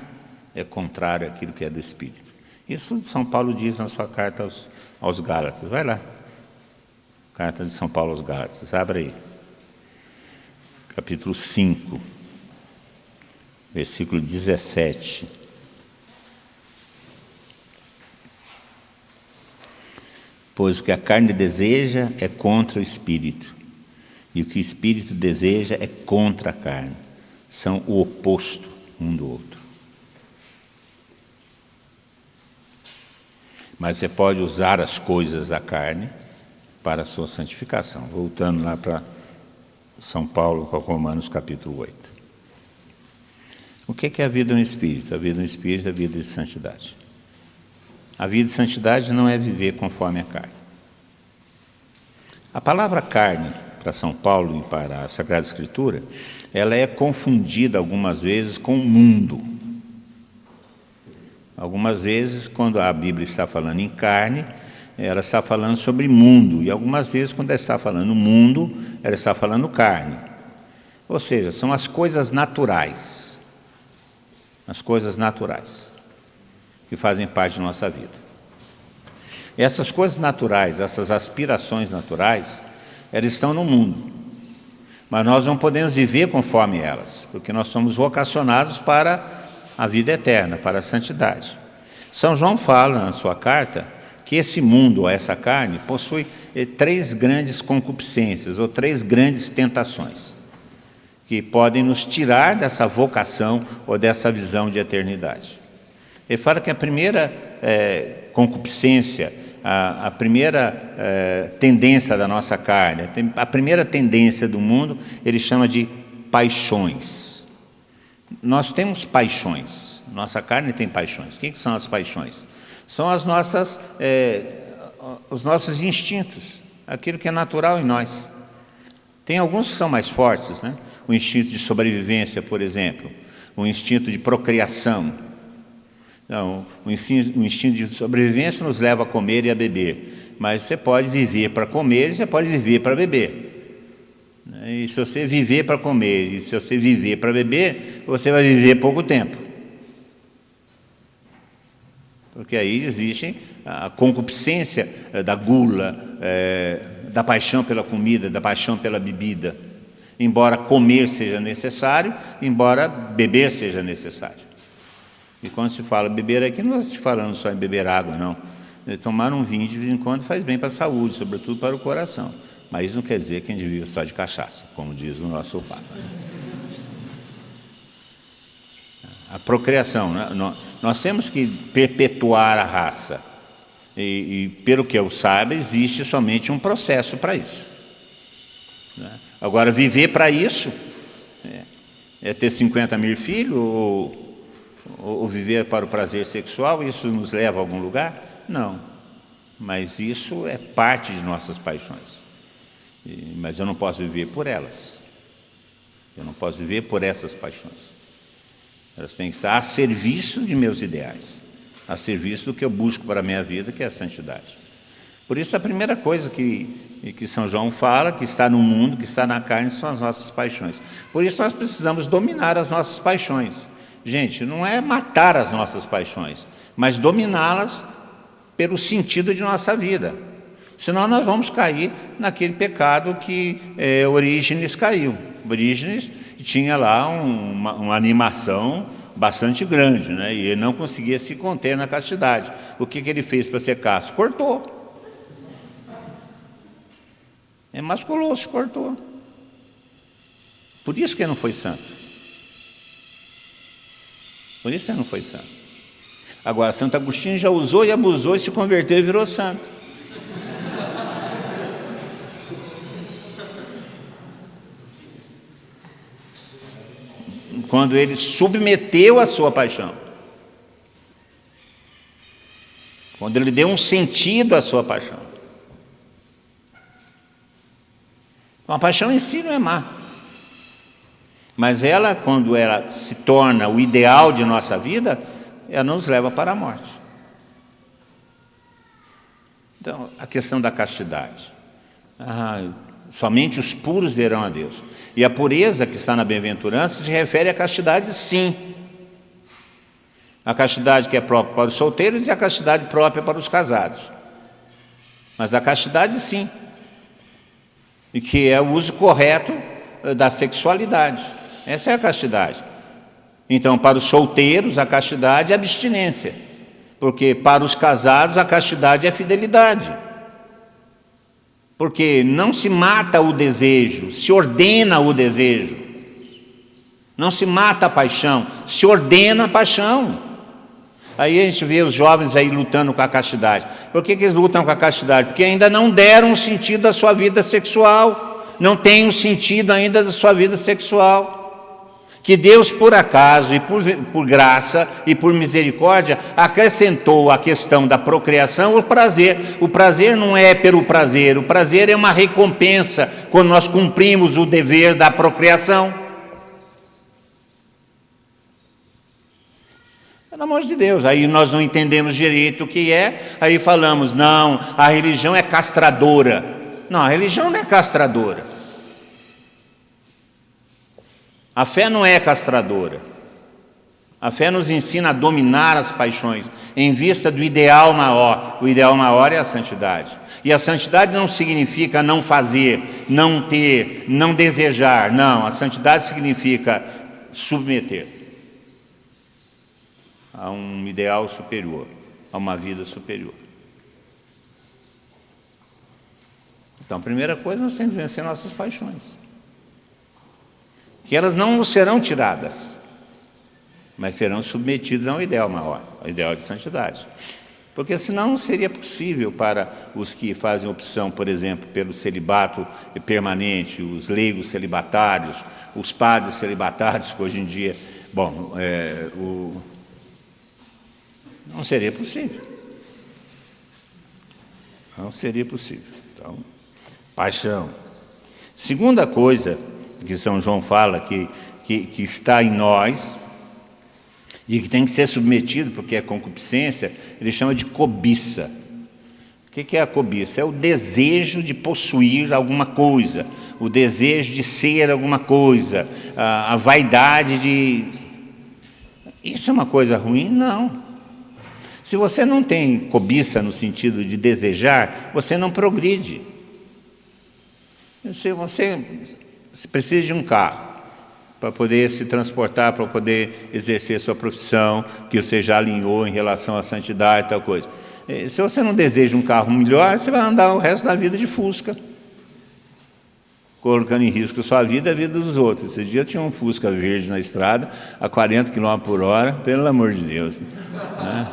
é contrário àquilo que é do Espírito. Isso São Paulo diz na sua carta aos Gálatas. Vai lá. Carta de São Paulo aos Gálatas. Abre aí. Capítulo 5, versículo 17. Pois o que a carne deseja é contra o Espírito, e o que o Espírito deseja é contra a carne. São o oposto um do outro. Mas você pode usar as coisas da carne para a sua santificação. Voltando lá para São Paulo, com Romanos capítulo 8. O que é a vida no Espírito? A vida no Espírito é a vida de santidade. A vida de santidade não é viver conforme a carne. A palavra carne, para São Paulo e para a Sagrada Escritura, ela é confundida algumas vezes com o mundo. Algumas vezes, quando a Bíblia está falando em carne, ela está falando sobre mundo, e algumas vezes, quando ela está falando mundo, ela está falando carne. Ou seja, são as coisas naturais, que fazem parte da nossa vida. Essas coisas naturais, essas aspirações naturais, elas estão no mundo, mas nós não podemos viver conforme elas, porque nós somos vocacionados para a vida eterna, para a santidade. São João fala na sua carta que esse mundo, ou essa carne, possui 3 grandes concupiscências, ou 3 grandes tentações, que podem nos tirar dessa vocação ou dessa visão de eternidade. Ele fala que a primeira concupiscência, a primeira tendência da nossa carne, a primeira tendência do mundo, ele chama de paixões. Nós temos paixões, nossa carne tem paixões. O que são as paixões? São os nossos instintos, aquilo que é natural em nós. Tem alguns que são mais fortes, né? O instinto de sobrevivência, por exemplo, o instinto de procriação. Então, o instinto de sobrevivência nos leva a comer e a beber, mas você pode viver para comer e você pode viver para beber. E se você viver para comer e se você viver para beber, você vai viver pouco tempo. Porque aí existe a concupiscência da gula, da paixão pela comida, da paixão pela bebida. Embora comer seja necessário, embora beber seja necessário. E quando se fala beber aqui, não está se falando só em beber água, não. Tomar um vinho de vez em quando faz bem para a saúde, sobretudo para o coração. Mas isso não quer dizer que a gente vive só de cachaça, como diz o nosso Papa. A procriação, né? Nós temos que perpetuar a raça. E pelo que eu saiba, existe somente um processo para isso. Agora, viver para isso é ter 50 mil filhos ou viver para o prazer sexual, isso nos leva a algum lugar? Não. Mas isso é parte de nossas paixões. Mas eu não posso viver por elas. Eu não posso viver por essas paixões. Elas têm que estar a serviço de meus ideais, a serviço do que eu busco para a minha vida, que é a santidade. Por isso, a primeira coisa que São João fala, que está no mundo, que está na carne, são as nossas paixões. Por isso, nós precisamos dominar as nossas paixões. Gente, não é matar as nossas paixões, mas dominá-las pelo sentido de nossa vida. Senão, nós vamos cair naquele pecado que Orígenes caiu. Orígenes tinha lá uma animação bastante grande, né? E ele não conseguia se conter na castidade. O que ele fez para ser casto? Cortou. Emasculou-se, cortou. Por isso que ele não foi santo. Por isso ele não foi santo. Agora, Santo Agostinho já usou e abusou e se converteu e virou santo. Quando ele submeteu a sua paixão. Quando ele deu um sentido à sua paixão. Então, a paixão em si não é má. Mas ela, quando ela se torna o ideal de nossa vida, ela nos leva para a morte. Então, a questão da castidade. Somente os puros verão a Deus. E a pureza que está na bem-aventurança se refere à castidade, sim. A castidade que é própria para os solteiros e a castidade própria para os casados. Mas a castidade, sim. E que é o uso correto da sexualidade. Essa é a castidade. Então, para os solteiros, a castidade é abstinência. Porque para os casados, a castidade é fidelidade. Porque não se mata o desejo, se ordena o desejo. Não se mata a paixão, se ordena a paixão. Aí a gente vê os jovens aí lutando com a castidade. Por que eles lutam com a castidade? Porque ainda não deram o sentido da sua vida sexual. Não tem o sentido ainda da sua vida sexual. Que Deus, por acaso, e por graça e por misericórdia, acrescentou a questão da procriação o prazer. O prazer não é pelo prazer, o prazer é uma recompensa quando nós cumprimos o dever da procriação. Pelo amor de Deus, aí nós não entendemos direito o que é, aí falamos, não, a religião é castradora. Não, a religião não é castradora. A fé não é castradora. A fé nos ensina a dominar as paixões em vista do ideal maior. O ideal maior é a santidade. E a santidade não significa não fazer, não ter, não desejar. Não, a santidade significa submeter a um ideal superior, a uma vida superior. Então, a primeira coisa, nós temos que vencer nossas paixões. Que elas não serão tiradas, mas serão submetidas a um ideal maior, ao ideal de santidade. Porque senão não seria possível para os que fazem opção, por exemplo, pelo celibato permanente, os leigos celibatários, os padres celibatários, que hoje em dia, não seria possível. Não seria possível. Então, paixão. Segunda coisa que São João fala que está em nós e que tem que ser submetido, porque é concupiscência, ele chama de cobiça. O que é a cobiça? É o desejo de possuir alguma coisa, o desejo de ser alguma coisa, a vaidade de... Isso é uma coisa ruim? Não. Se você não tem cobiça no sentido de desejar, você não progride. Se você precisa de um carro para poder se transportar, para poder exercer sua profissão, que você já alinhou em relação à santidade e tal coisa. Se você não deseja um carro melhor, você vai andar o resto da vida de Fusca, colocando em risco a sua vida e a vida dos outros. Esse dia tinha um Fusca verde na estrada, a 40 km/h, pelo amor de Deus. Né?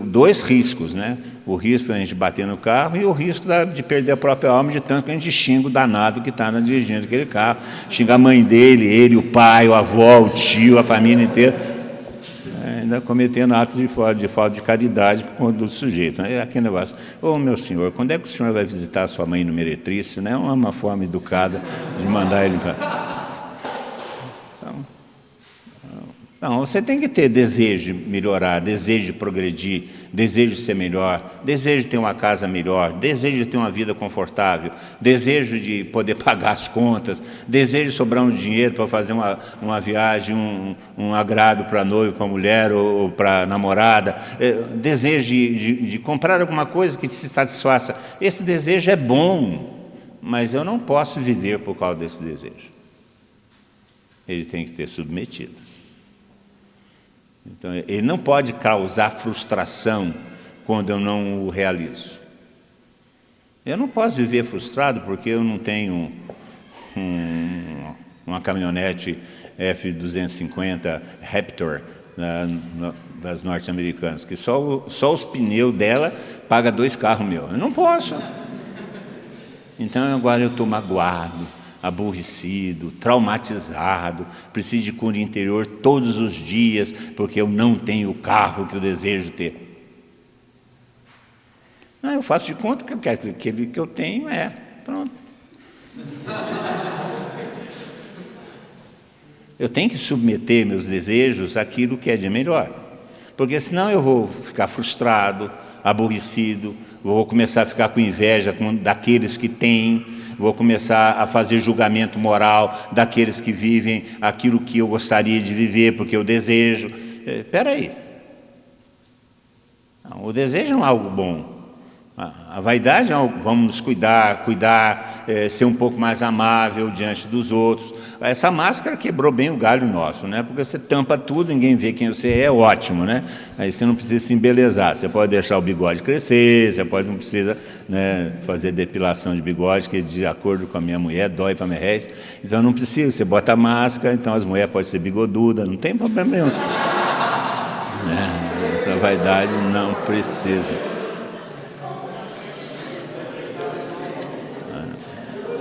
Dois riscos, né? O risco da gente bater no carro e o risco de perder a própria alma, de tanto que a gente xinga o danado que está dirigindo aquele carro. Xinga a mãe dele, ele, o pai, o avô, o tio, a família inteira. Ainda cometendo atos de falta de caridade por conta do sujeito. Né? É aquele negócio, meu senhor, quando é que o senhor vai visitar a sua mãe no Meretrício? Né? É uma forma educada de mandar ele para... Não, você tem que ter desejo de melhorar, desejo de progredir, desejo de ser melhor, desejo de ter uma casa melhor, desejo de ter uma vida confortável, desejo de poder pagar as contas, desejo de sobrar um dinheiro para fazer uma viagem, um agrado para a noiva, para a mulher ou para a namorada, desejo de comprar alguma coisa que se satisfaça. Esse desejo é bom, mas eu não posso viver por causa desse desejo. Ele tem que ser submetido. Então, ele não pode causar frustração quando eu não o realizo. Eu não posso viver frustrado porque eu não tenho uma caminhonete F-250 Raptor das norte-americanas, que só os pneus dela paga 2 carros meus. Eu não posso. Então, agora eu estou magoado, aborrecido, traumatizado, preciso de cura interior todos os dias, porque eu não tenho o carro que eu desejo ter. Eu faço de conta que eu quero que aquele que eu tenho pronto. Eu tenho que submeter meus desejos àquilo que é de melhor, porque senão eu vou ficar frustrado, aborrecido, vou começar a ficar com inveja daqueles que têm, vou começar a fazer julgamento moral daqueles que vivem aquilo que eu gostaria de viver, porque eu desejo. Espera aí. O desejo não é algo bom. A vaidade é algo, vamos nos cuidar, ser um pouco mais amável diante dos outros. Essa máscara quebrou bem o galho nosso, né? Porque você tampa tudo, ninguém vê quem você é, ótimo, né? Aí você não precisa se embelezar, você pode deixar o bigode crescer, não precisa, né, fazer depilação de bigode, que de acordo com a minha mulher, dói para merréis. Então não precisa, você bota a máscara, então as mulheres podem ser bigodudas, não tem problema nenhum. Essa vaidade não precisa.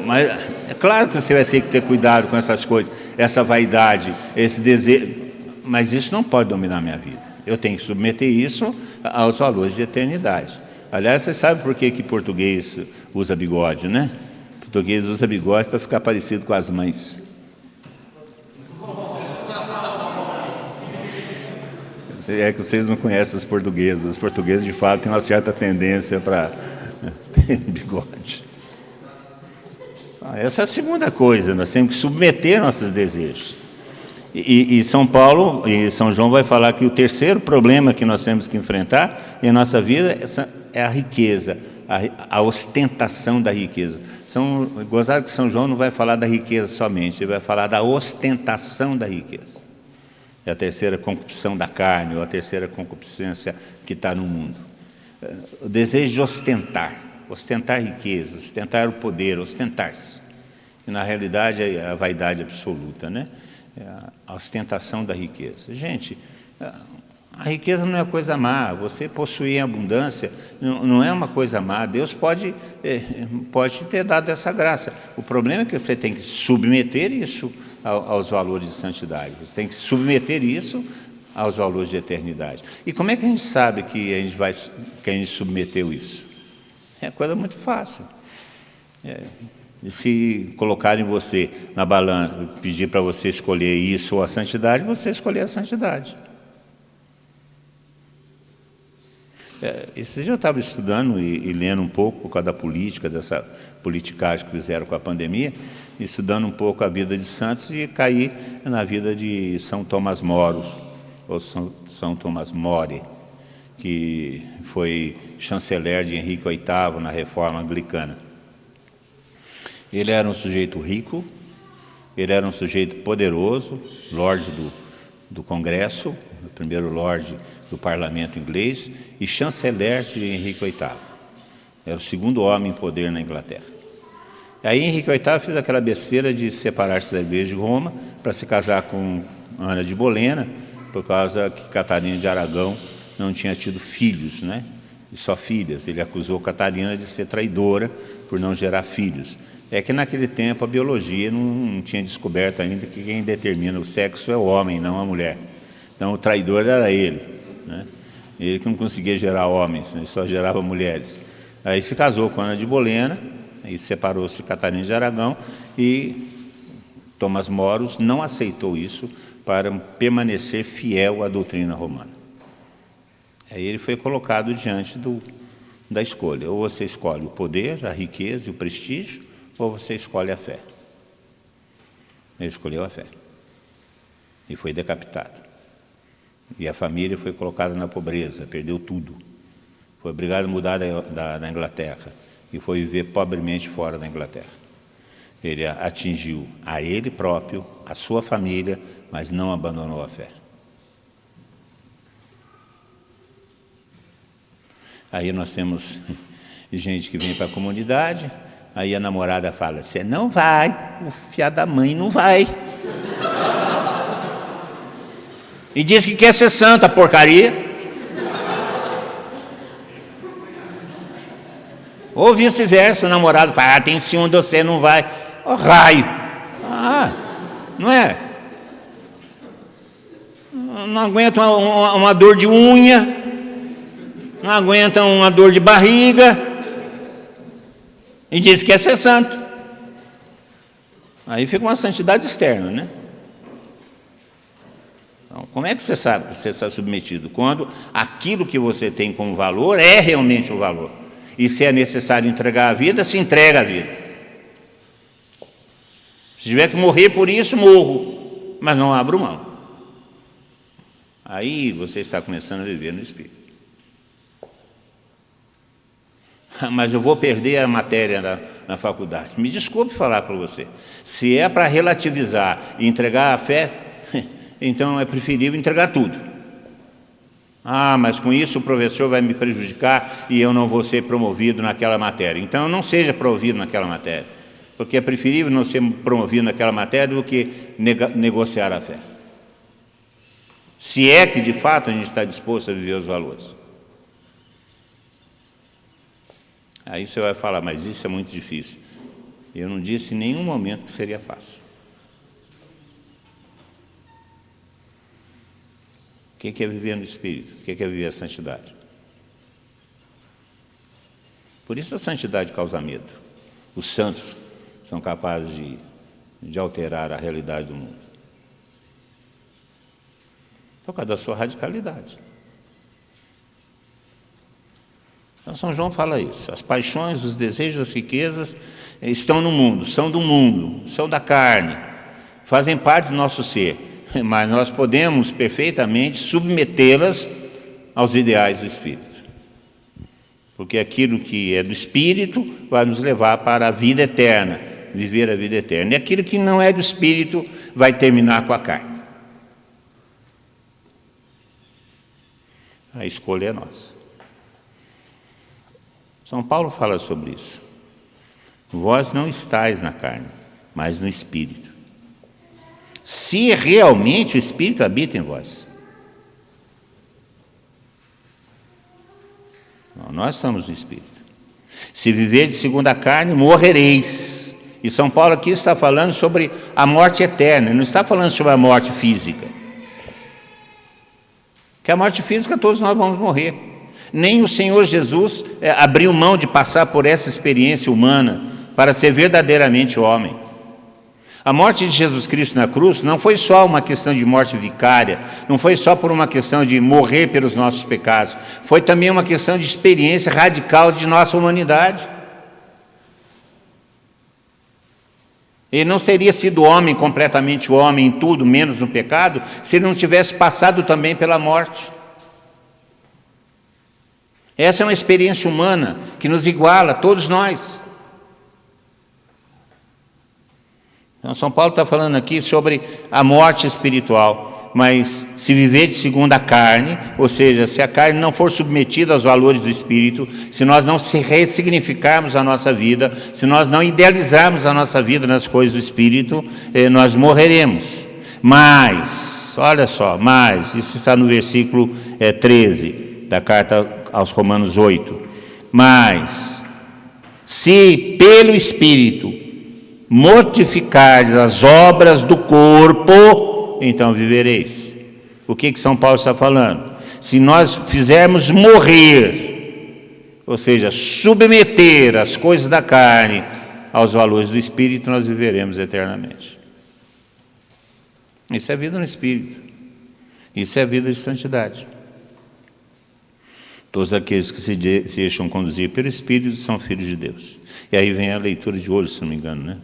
Mas é claro que você vai ter que ter cuidado com essas coisas, essa vaidade, esse desejo, mas isso não pode dominar a minha vida. Eu tenho que submeter isso aos valores de eternidade. Aliás, você sabe por que português usa bigode, né? Português usa bigode para ficar parecido com as mães. É que vocês não conhecem os portugueses. Os portugueses, de fato, têm uma certa tendência para ter bigode. Essa é a segunda coisa, nós temos que submeter nossos desejos. E São Paulo e São João vai falar que o terceiro problema que nós temos que enfrentar em nossa vida é a riqueza, a ostentação da riqueza. Gozado que São João não vai falar da riqueza somente, ele vai falar da ostentação da riqueza. É a terceira concupiscência da carne, ou a terceira concupiscência que está no mundo. O desejo de ostentar riqueza, ostentar o poder, ostentar-se. E, na realidade, é a vaidade absoluta, né? É a ostentação da riqueza. Gente, a riqueza não é coisa má, você possuir em abundância não é uma coisa má, Deus pode te ter dado essa graça. O problema é que você tem que submeter isso aos valores de santidade, você tem que submeter isso aos valores de eternidade. E como é que a gente sabe que a gente submeteu isso? É coisa muito fácil. Se colocarem você na balança, pedir para você escolher isso ou a santidade, você escolher a santidade. Esse dia eu estava estudando e lendo um pouco por causa da política, dessa politicagem que fizeram com a pandemia, estudando um pouco a vida de santos e caí na vida de São Tomás Moro, ou São Tomás More, que foi chanceler de Henrique VIII na Reforma Anglicana. Ele era um sujeito rico, ele era um sujeito poderoso, lorde do Congresso, o primeiro Lorde do Parlamento inglês e chanceler de Henrique VIII. Era o segundo homem em poder na Inglaterra. Aí Henrique VIII fez aquela besteira de separar-se da Igreja de Roma para se casar com Ana de Bolena, por causa que Catarina de Aragão não tinha tido filhos, né? E só filhas. Ele acusou Catarina de ser traidora por não gerar filhos. É que naquele tempo a biologia não tinha descoberto ainda que quem determina o sexo é o homem, não a mulher. Então o traidor era ele, né? Ele que não conseguia gerar homens, né? Ele só gerava mulheres. Aí se casou com Ana de Bolena, e separou-se de Catarina de Aragão, e Tomás Moros não aceitou isso para permanecer fiel à doutrina romana. Aí ele foi colocado diante da escolha. Ou você escolhe o poder, a riqueza e o prestígio, ou você escolhe a fé. Ele escolheu a fé. E foi decapitado. E a família foi colocada na pobreza, perdeu tudo. Foi obrigado a mudar da Inglaterra e foi viver pobremente fora da Inglaterra. Ele atingiu a ele próprio, a sua família, mas não abandonou a fé. Aí nós temos gente que vem para a comunidade, aí a namorada fala, você não vai, o fiado da mãe não vai. E diz que quer ser santa, porcaria. Ou vice-versa, o namorado fala, tem ciúme de você, não vai. Oh, raio. Não é? Não aguenta uma dor de unha, não aguenta uma dor de barriga, e diz que quer ser santo. Aí fica uma santidade externa, né? Então, como é que você sabe que você está submetido? Quando aquilo que você tem como valor é realmente o valor. E se é necessário entregar a vida, se entrega a vida. Se tiver que morrer por isso, morro, mas não abro mão. Aí você está começando a viver no Espírito. Mas eu vou perder a matéria na faculdade. Me desculpe falar para você. Se é para relativizar e entregar a fé, então é preferível entregar tudo. Mas com isso o professor vai me prejudicar e eu não vou ser promovido naquela matéria. Então não seja promovido naquela matéria, porque é preferível não ser promovido naquela matéria do que negociar a fé. Se é que de fato a gente está disposto a viver os valores. Aí você vai falar, mas isso é muito difícil. Eu não disse em nenhum momento que seria fácil. O que é viver no Espírito? O que é viver a santidade? Por isso a santidade causa medo. Os santos são capazes de alterar a realidade do mundo. Por causa da sua radicalidade. Então São João fala isso. As paixões, os desejos, as riquezas estão no mundo, são da carne, fazem parte do nosso ser. Mas nós podemos perfeitamente submetê-las aos ideais do Espírito. Porque aquilo que é do Espírito vai nos levar para a vida eterna, viver a vida eterna. E aquilo que não é do Espírito vai terminar com a carne. A escolha é nossa. São Paulo fala sobre isso. Vós não estáis na carne, mas no Espírito. Se realmente o Espírito habita em vós. Não, nós estamos no Espírito. Se viverdes segundo a carne, morrereis. E São Paulo aqui está falando sobre a morte eterna, não está falando sobre a morte física. Que a morte física todos nós vamos morrer. Nem o Senhor Jesus abriu mão de passar por essa experiência humana para ser verdadeiramente homem. A morte de Jesus Cristo na cruz não foi só uma questão de morte vicária, não foi só por uma questão de morrer pelos nossos pecados, foi também uma questão de experiência radical de nossa humanidade. Ele não seria sido homem, completamente homem em tudo, menos no pecado, se ele não tivesse passado também pela morte. Essa é uma experiência humana que nos iguala, todos nós. Então, São Paulo está falando aqui sobre a morte espiritual. mas se viver de segundo a carne, ou seja, se a carne não for submetida aos valores do Espírito, se nós não se ressignificarmos a nossa vida, se nós não idealizarmos a nossa vida nas coisas do Espírito, nós morreremos. Mas, olha só, mas, isso está no versículo 13 da carta aos Romanos 8. Mas, se pelo Espírito mortificardes as obras do corpo, então vivereis. O que São Paulo está falando? Se nós fizermos morrer, ou seja, submeter as coisas da carne aos valores do Espírito, nós viveremos eternamente. Isso é vida no Espírito. Isso é vida de santidade. Todos aqueles que se deixam conduzir pelo Espírito são filhos de Deus. E aí vem a leitura de hoje, se não me engano, né?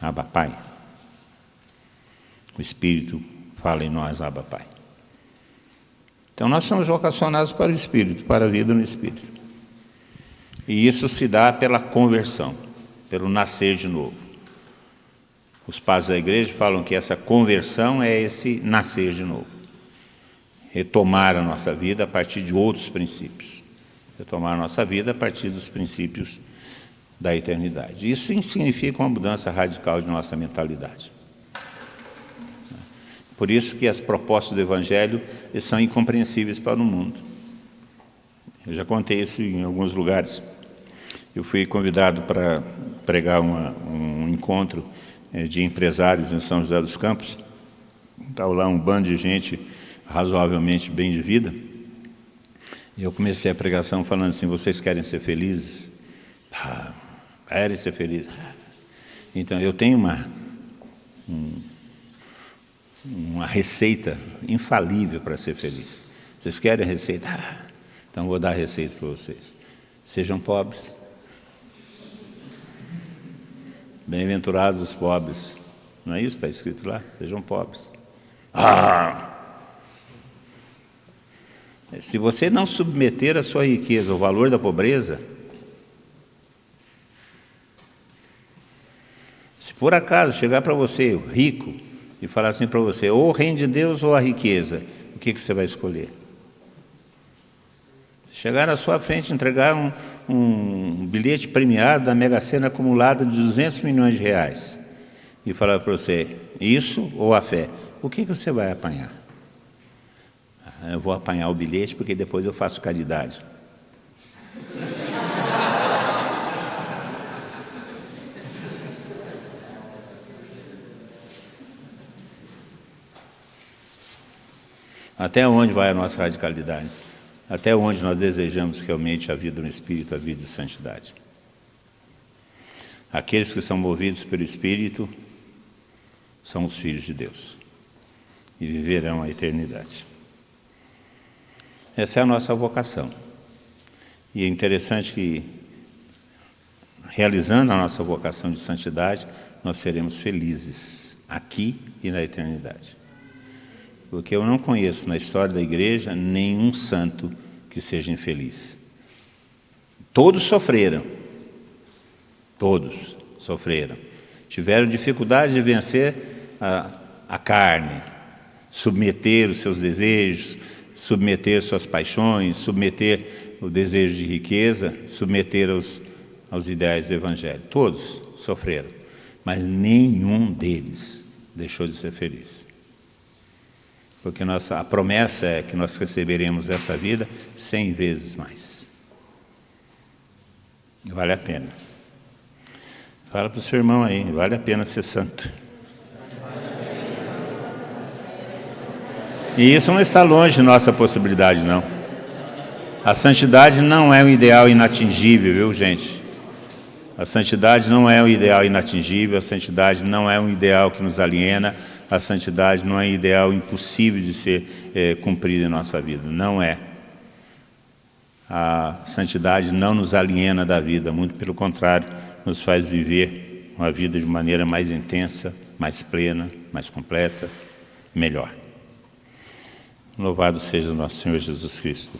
Abba, Pai. O Espírito fala em nós, Abba, Pai. Então nós somos vocacionados para o Espírito, para a vida no Espírito. E isso se dá pela conversão, pelo nascer de novo. Os padres da igreja falam que essa conversão é esse nascer de novo. Retomar a nossa vida a partir de outros princípios. Retomar a nossa vida a partir dos princípios da eternidade. Isso significa uma mudança radical de nossa mentalidade. Por isso que as propostas do Evangelho são incompreensíveis para o mundo. Eu já contei isso em alguns lugares. Eu fui convidado para pregar um encontro de empresários em São José dos Campos. Estava lá um bando de gente razoavelmente bem de vida. E eu comecei a pregação falando assim: vocês querem ser felizes? Querem ser felizes. Então eu tenho uma receita infalível para ser feliz. Vocês querem a receita? Então vou dar a receita para vocês. Sejam pobres. Bem-aventurados os pobres. Não é isso que está escrito lá? Sejam pobres. Se você não submeter a sua riqueza ao valor da pobreza, se por acaso chegar para você, rico, e falar assim para você, ou o reino de Deus ou a riqueza, o que você vai escolher? Se chegar na sua frente e entregar um bilhete premiado da Mega Sena acumulada de 200 milhões de reais e falar para você, isso ou a fé, o que você vai apanhar? Eu vou apanhar o bilhete porque depois eu faço caridade. Até onde vai a nossa radicalidade? Até onde nós desejamos realmente a vida no Espírito, a vida de santidade? Aqueles que são movidos pelo Espírito são os filhos de Deus e viverão a eternidade. Essa é a nossa vocação. E é interessante que, realizando a nossa vocação de santidade, nós seremos felizes aqui e na eternidade. Porque eu não conheço na história da igreja nenhum santo que seja infeliz. Todos sofreram. Todos sofreram. Tiveram dificuldade de vencer a carne, submeter os seus desejos, submeter suas paixões, submeter o desejo de riqueza, submeter aos ideais do Evangelho. Todos sofreram, mas nenhum deles deixou de ser feliz. Porque a promessa é que nós receberemos essa vida 100 vezes mais. Vale a pena. Fala para o seu irmão aí, vale a pena ser santo. E isso não está longe de nossa possibilidade, não. A santidade não é um ideal inatingível, viu, gente? A santidade não é um ideal inatingível, a santidade não é um ideal que nos aliena, a santidade não é um ideal impossível de ser cumprido em nossa vida, não é. A santidade não nos aliena da vida, muito pelo contrário, nos faz viver uma vida de maneira mais intensa, mais plena, mais completa, melhor. Louvado seja o nosso Senhor Jesus Cristo.